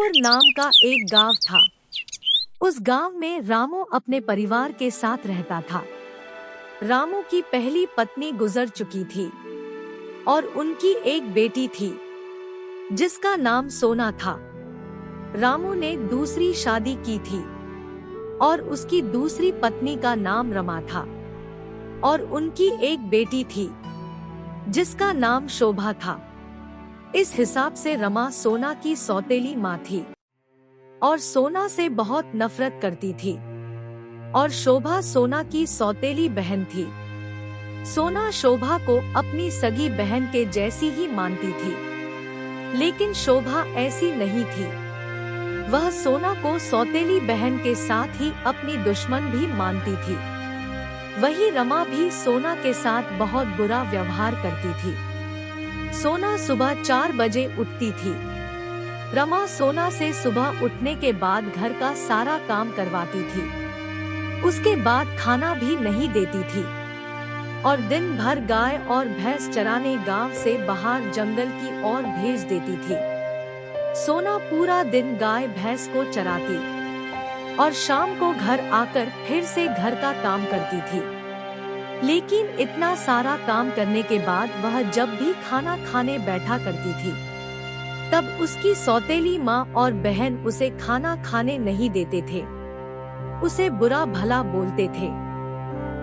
रामपुर नाम का एक गांव था। उस गांव में रामू अपने परिवार के साथ रहता था। रामू की पहली पत्नी गुजर चुकी थी और उनकी एक बेटी थी जिसका नाम सोना था। रामू ने दूसरी शादी की थी और उसकी दूसरी पत्नी का नाम रमा था और उनकी एक बेटी थी जिसका नाम शोभा था। इस हिसाब से रमा सोना की सौतेली माँ थी और सोना से बहुत नफरत करती थी और शोभा सोना की सौतेली बहन थी। सोना शोभा को अपनी सगी बहन के जैसी ही मानती थी, लेकिन शोभा ऐसी नहीं थी। वह सोना को सौतेली बहन के साथ ही अपनी दुश्मन भी मानती थी। वही रमा भी सोना के साथ बहुत बुरा व्यवहार करती थी। सोना सुबह 4 बजे उठती थी। रमा सोना से सुबह उठने के बाद घर का सारा काम करवाती थी। उसके बाद खाना भी नहीं देती थी और दिन भर गाय और भैंस चराने गांव से बाहर जंगल की ओर भेज देती थी। सोना पूरा दिन गाय भैंस को चराती और शाम को घर आकर फिर से घर का काम करती थी। लेकिन इतना सारा काम करने के बाद वह जब भी खाना खाने बैठा करती थी, तब उसकी सौतेली माँ और बहन उसे खाना खाने नहीं देते थे, उसे बुरा भला बोलते थे।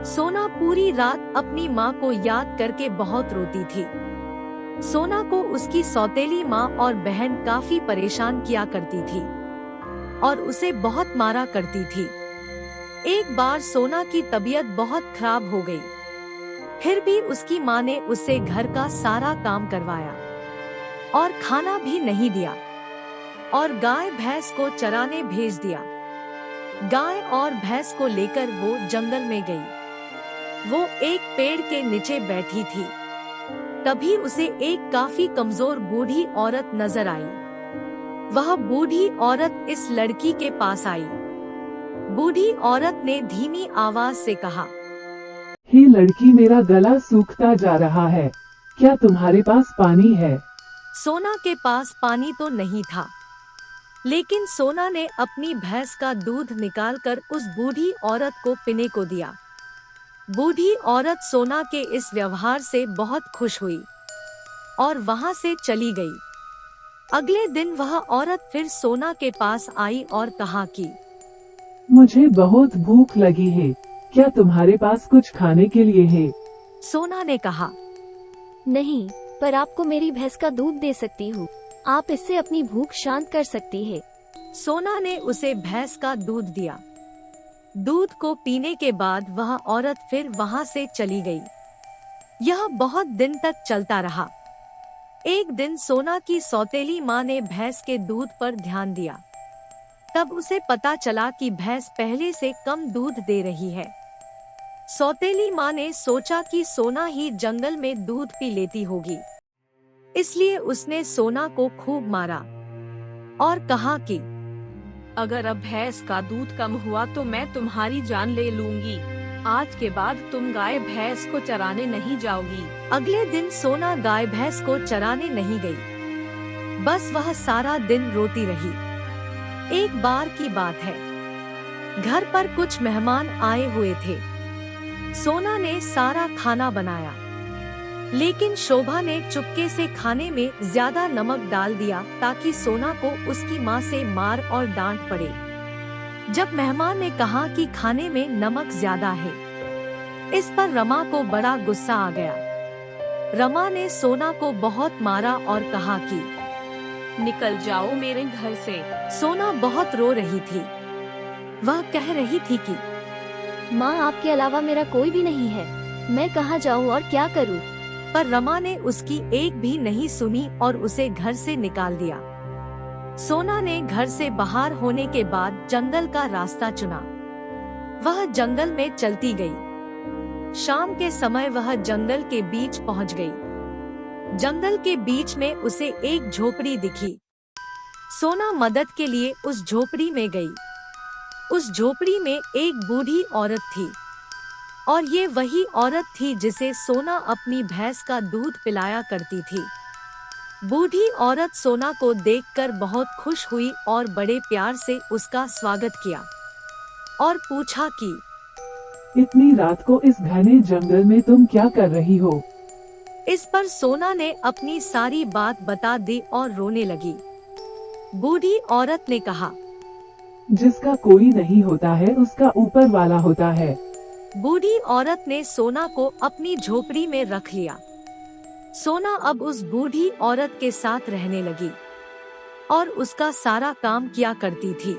सोना पूरी रात अपनी माँ को याद करके बहुत रोती थी। सोना को उसकी सौतेली माँ और बहन काफी परेशान किया करती थी और उसे बहुत मारा करती थी। एक बार सोना की तबीयत बहुत खराब हो गई, फिर भी उसकी माँ ने उससे घर का सारा काम करवाया और खाना भी नहीं दिया और गाय भैंस को चराने भेज दिया। गाय और भैंस को लेकर वो जंगल में गई। वो एक पेड़ के नीचे बैठी थी। तभी उसे एक काफी कमजोर बूढ़ी औरत नजर आई। वह बूढ़ी औरत इस लड़की के पास आई। बूढ़ी औरत ने धीमी आवाज से कहा, हे लड़की, मेरा गला सूखता जा रहा है, क्या तुम्हारे पास पानी है? सोना के पास पानी तो नहीं था, लेकिन सोना ने अपनी भैंस का दूध निकालकर उस बूढ़ी औरत को पीने को दिया। बूढ़ी औरत सोना के इस व्यवहार से बहुत खुश हुई और वहां से चली गई। अगले दिन वह औरत फिर सोना के पास आई और कहा कि मुझे बहुत भूख लगी है, क्या तुम्हारे पास कुछ खाने के लिए है? सोना ने कहा, नहीं, पर आपको मेरी भैंस का दूध दे सकती हूँ। आप इससे अपनी भूख शांत कर सकती है। सोना ने उसे भैंस का दूध दिया। दूध को पीने के बाद वह औरत फिर वहां से चली गई। यह बहुत दिन तक चलता रहा। एक दिन सोना की सौतेली माँ ने भैंस के दूध पर ध्यान दिया। तब उसे पता चला कि भैंस पहले से कम दूध दे रही है। सौतेली माँ ने सोचा कि सोना ही जंगल में दूध पी लेती होगी, इसलिए उसने सोना को खूब मारा और कहा कि अगर अब भैंस का दूध कम हुआ तो मैं तुम्हारी जान ले लूंगी। आज के बाद तुम गाय भैंस को चराने नहीं जाओगी। अगले दिन सोना गाय भैंस को चराने नहीं गई। बस वह सारा दिन रोती रही। एक बार की बात है, घर पर कुछ मेहमान आए हुए थे। सोना ने सारा खाना बनाया, लेकिन शोभा ने चुपके से खाने में ज्यादा नमक डाल दिया ताकि सोना को उसकी माँ से मार और डांट पड़े। जब मेहमान ने कहा कि खाने में नमक ज्यादा है, इस पर रमा को बड़ा गुस्सा आ गया। रमा ने सोना को बहुत मारा और कहा कि निकल जाओ मेरे घर से। सोना बहुत रो रही थी। वह कह रही थी कि माँ, आपके अलावा मेरा कोई भी नहीं है, मैं कहाँ जाऊँ और क्या करूँ? पर रमा ने उसकी एक भी नहीं सुनी और उसे घर से निकाल दिया। सोना ने घर से बाहर होने के बाद जंगल का रास्ता चुना। वह जंगल में चलती गई। शाम के समय वह जंगल के बीच पहुंच गई। जंगल के बीच में उसे एक झोपड़ी दिखी। सोना मदद के लिए उस झोपड़ी में गई। उस झोपड़ी में एक बूढ़ी औरत थी और ये वही औरत थी जिसे सोना अपनी भैंस का दूध पिलाया करती थी। बूढ़ी औरत सोना को देखकर बहुत खुश हुई और बड़े प्यार से उसका स्वागत किया और पूछा कि इतनी रात को इस घने जंगल में तुम क्या कर रही हो? इस पर सोना ने अपनी सारी बात बता दी और रोने लगी। बूढ़ी औरत ने कहा, जिसका कोई नहीं होता है उसका ऊपर वाला होता है। बूढ़ी औरत ने सोना को अपनी झोपड़ी में रख लिया। सोना अब उस बूढ़ी औरत के साथ रहने लगी और उसका सारा काम किया करती थी।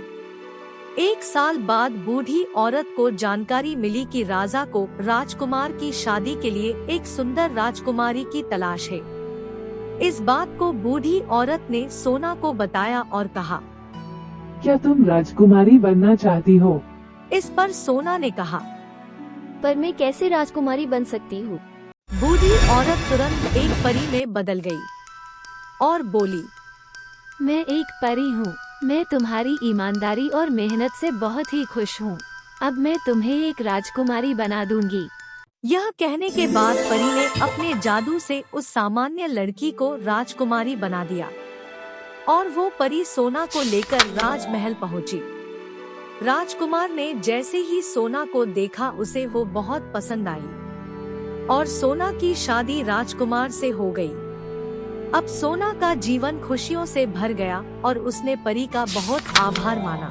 1 साल बाद बूढ़ी औरत को जानकारी मिली कि राजा को राजकुमार की शादी के लिए एक सुंदर राजकुमारी की तलाश है। इस बात को बूढ़ी औरत ने सोना को बताया और कहा, क्या तुम राजकुमारी बनना चाहती हो? इस पर सोना ने कहा, पर मैं कैसे राजकुमारी बन सकती हूँ? बूढ़ी औरत तुरंत एक परी में बदल गई और बोली, मैं एक परी हूँ। मैं तुम्हारी ईमानदारी और मेहनत से बहुत ही खुश हूँ। अब मैं तुम्हें एक राजकुमारी बना दूंगी। यह कहने के बाद परी ने अपने जादू से उस सामान्य लड़की को राजकुमारी बना दिया और वो परी सोना को लेकर राजमहल पहुंची। राजकुमार ने जैसे ही सोना को देखा उसे वो बहुत पसंद आई और सोना की शादी राजकुमार से हो गई। अब सोना का जीवन खुशियों से भर गया और उसने परी का बहुत आभार माना।